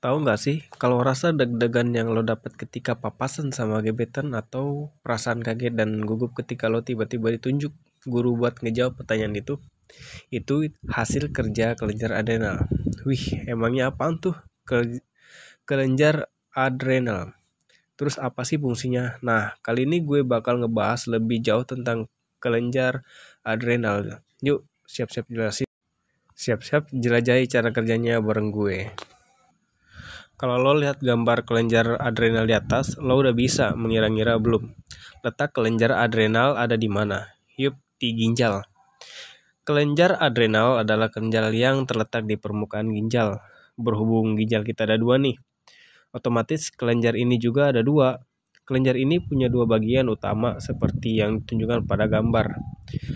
Tahu nggak sih, kalau rasa deg-degan yang lo dapat ketika papasan sama gebetan atau perasaan kaget dan gugup ketika lo tiba-tiba ditunjuk guru buat ngejawab pertanyaan itu hasil kerja kelenjar adrenal. Wih, emangnya apaan tuh kelenjar adrenal? Terus apa sih fungsinya? Nah, kali ini gue bakal ngebahas lebih jauh tentang kelenjar adrenal. Yuk, siap-siap jelasin. Siap-siap jelajahi cara kerjanya bareng gue. Kalau lo lihat gambar kelenjar adrenal di atas, lo udah bisa mengira-ngira belum? Letak kelenjar adrenal ada di mana? Yup, di ginjal. Kelenjar adrenal adalah kelenjar yang terletak di permukaan ginjal. Berhubung ginjal kita ada dua nih, otomatis kelenjar ini juga ada dua. Kelenjar ini punya dua bagian utama seperti yang ditunjukkan pada gambar.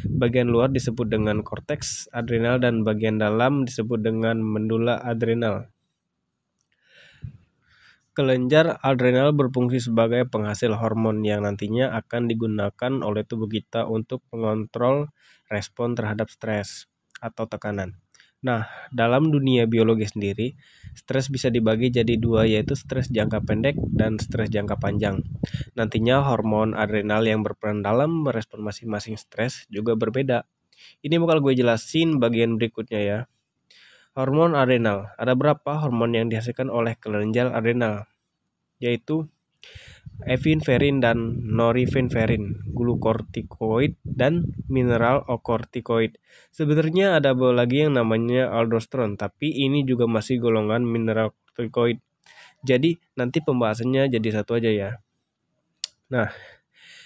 Bagian luar disebut dengan korteks adrenal dan bagian dalam disebut dengan mendula adrenal. Kelenjar adrenal berfungsi sebagai penghasil hormon yang nantinya akan digunakan oleh tubuh kita untuk mengontrol respon terhadap stres atau tekanan. Nah, dalam dunia biologi sendiri, stres bisa dibagi jadi dua, yaitu stres jangka pendek dan stres jangka panjang. Nantinya hormon adrenal yang berperan dalam merespon masing-masing stres juga berbeda. Ini bakal gue jelasin bagian berikutnya ya. Hormon adrenal. Ada berapa hormon yang dihasilkan oleh kelenjar adrenal? Yaitu epinefrin dan norepinefrin, glukortikoid dan mineralokortikoid. Sebenarnya ada lagi yang namanya aldosteron, tapi ini juga masih golongan mineralokortikoid. Jadi nanti pembahasannya jadi satu aja ya. Nah,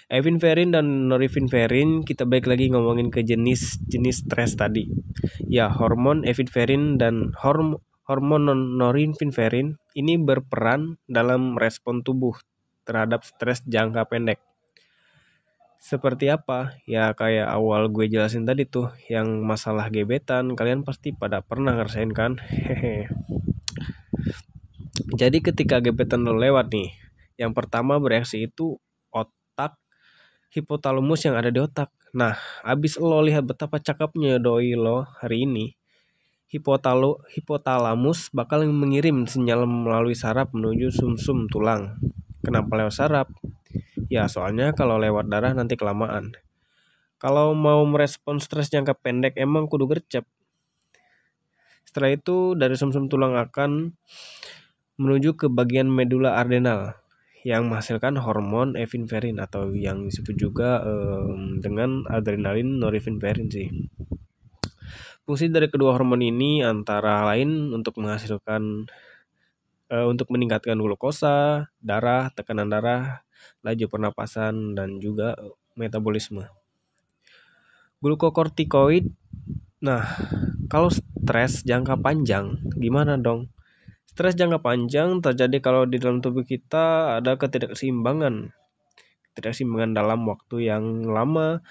epinefrin dan norepinefrin, kita balik lagi ngomongin ke jenis stres tadi. Ya, hormon epinefrin dan hormon norepinefrin ini berperan dalam respon tubuh terhadap stres jangka pendek. Seperti apa? Ya kayak awal gue jelasin tadi tuh, yang masalah gebetan, kalian pasti pada pernah ngerasain kan? Hehe. Jadi ketika gebetan lo lewat nih, yang pertama bereaksi itu otak hipotalamus yang ada di otak. Nah, abis lo lihat betapa cakepnya doi lo hari ini, hipotalamus bakal mengirim sinyal melalui saraf menuju sumsum tulang. Kenapa lewat saraf? Ya, soalnya kalau lewat darah nanti kelamaan. Kalau mau merespon stres jangka pendek emang kudu gercep. Setelah itu dari sumsum tulang akan menuju ke bagian medula adrenal yang menghasilkan hormon epinefrin atau yang disebut juga dengan adrenalin norepinefrin sih. Fungsi dari kedua hormon ini antara lain untuk menghasilkan untuk meningkatkan glukosa, darah, tekanan darah, laju pernapasan, dan juga metabolisme. Glukokortikoid. Nah, kalau stres jangka panjang gimana dong? Stres jangka panjang terjadi kalau di dalam tubuh kita ada ketidakseimbangan dalam waktu yang lama.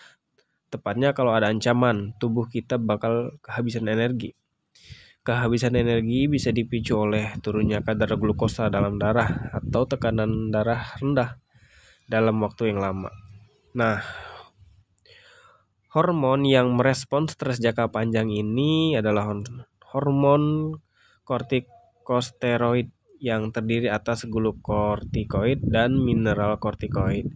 Tepatnya kalau ada ancaman, tubuh kita bakal kehabisan energi. Kehabisan energi bisa dipicu oleh turunnya kadar glukosa dalam darah atau tekanan darah rendah dalam waktu yang lama. Nah, hormon yang merespon stres jangka panjang ini adalah hormon kortikosteroid yang terdiri atas glukortikoid dan mineralokortikoid.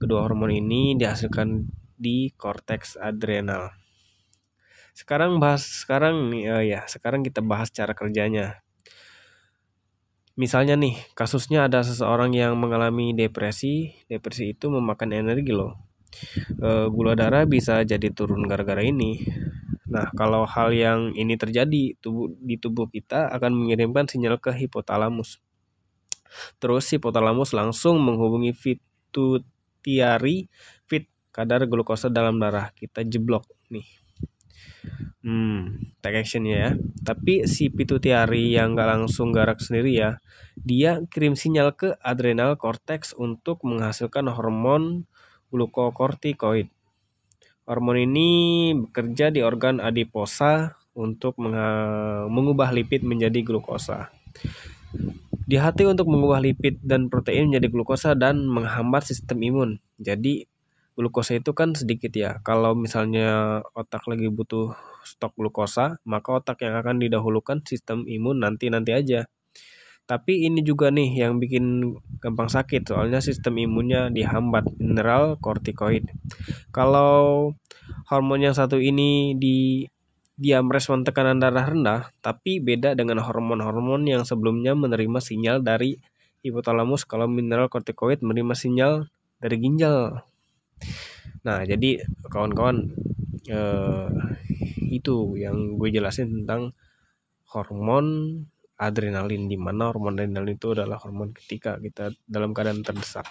Kedua hormon ini dihasilkan di korteks adrenal. Sekarang kita bahas cara kerjanya. Misalnya nih, kasusnya ada seseorang yang mengalami depresi. Depresi itu memakan energi loh. Gula darah bisa jadi turun gara-gara ini. Nah, kalau hal yang ini terjadi, di tubuh kita akan mengirimkan sinyal ke hipotalamus. Terus hipotalamus langsung menghubungi pituitari kadar glukosa dalam darah. Kita jeblok nih. Take action ya. Tapi si pituitari yang gak langsung garak sendiri ya, dia kirim sinyal ke adrenal cortex untuk menghasilkan hormon glukokortikoid. Hormon ini bekerja di organ adiposa untuk mengubah lipid menjadi glukosa. Di hati untuk mengubah lipid dan protein menjadi glukosa dan menghambat sistem imun. Jadi glukosa itu kan sedikit ya. Kalau misalnya otak lagi butuh stok glukosa, maka otak yang akan didahulukan sistem imun nanti aja. Tapi ini juga nih yang bikin gampang sakit, soalnya sistem imunnya dihambat mineral kortikoid. Kalau hormon yang satu ini diam respon tekanan darah rendah, tapi beda dengan hormon-hormon yang sebelumnya menerima sinyal dari hipotalamus kalau mineral kortikoid menerima sinyal dari ginjal. Nah, jadi kawan-kawan, eh, itu yang gue jelasin tentang hormon adrenalin, di mana hormon adrenalin itu adalah hormon ketika kita dalam keadaan terdesak.